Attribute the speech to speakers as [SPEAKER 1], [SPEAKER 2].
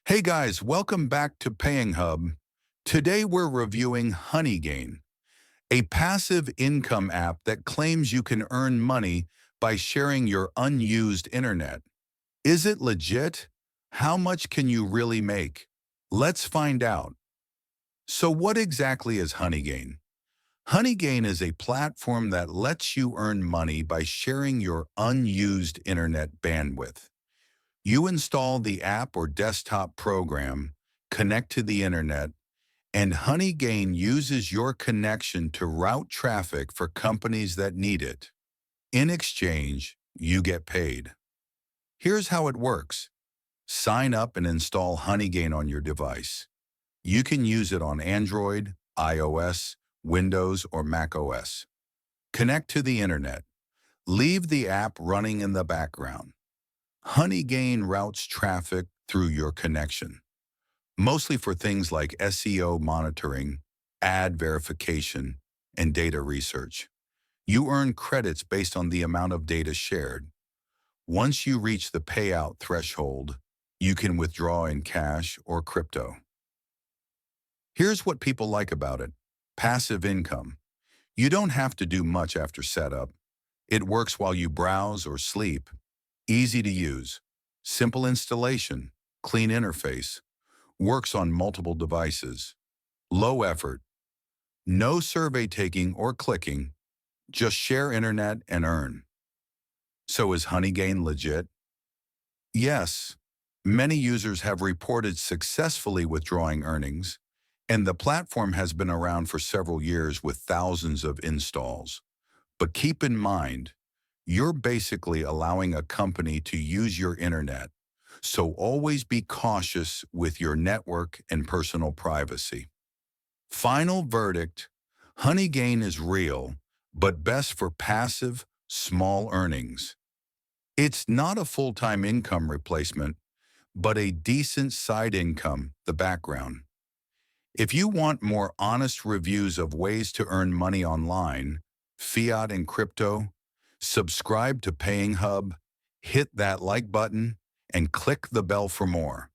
[SPEAKER 1] Hey guys, welcome back to Paying Hub. Today we're reviewing Honeygain, a passive income app that claims you can earn money by sharing your unused internet. Is it legit? How much can you really make? Let's find out. So what exactly is Honeygain? Honeygain is a platform that lets you earn money by sharing your unused internet bandwidth. You install the app or desktop program, connect to the internet, and Honeygain uses your connection to route traffic for companies that need it. In exchange, you get paid. Here's how it works. Sign up and install Honeygain on your device. You can use it on Android, iOS, Windows, or macOS. Connect to the internet. Leave the app running in the background. Honeygain routes traffic through your connection, mostly for things like SEO monitoring, ad verification, and data research. You earn credits based on the amount of data shared. Once you reach the payout threshold, you can withdraw in cash or crypto. Here's what people like about it. Passive income. You don't have to do much after setup. It works while you browse or sleep. Easy to use. Simple installation. Clean interface. Works on multiple devices. Low effort. No survey taking or clicking. Just share internet and earn. So is Honeygain legit? Yes. Many users have reported successfully withdrawing earnings, and the platform has been around for several years with thousands of installs. But keep in mind, you're basically allowing a company to use your internet, so always be cautious with your network and personal privacy. Final verdict, Honeygain is real, but best for passive, small earnings. It's not a full-time income replacement, but a decent side income, the background. If you want more honest reviews of ways to earn money online, fiat and crypto, subscribe to Paying Hub, hit that like button, and click the bell for more.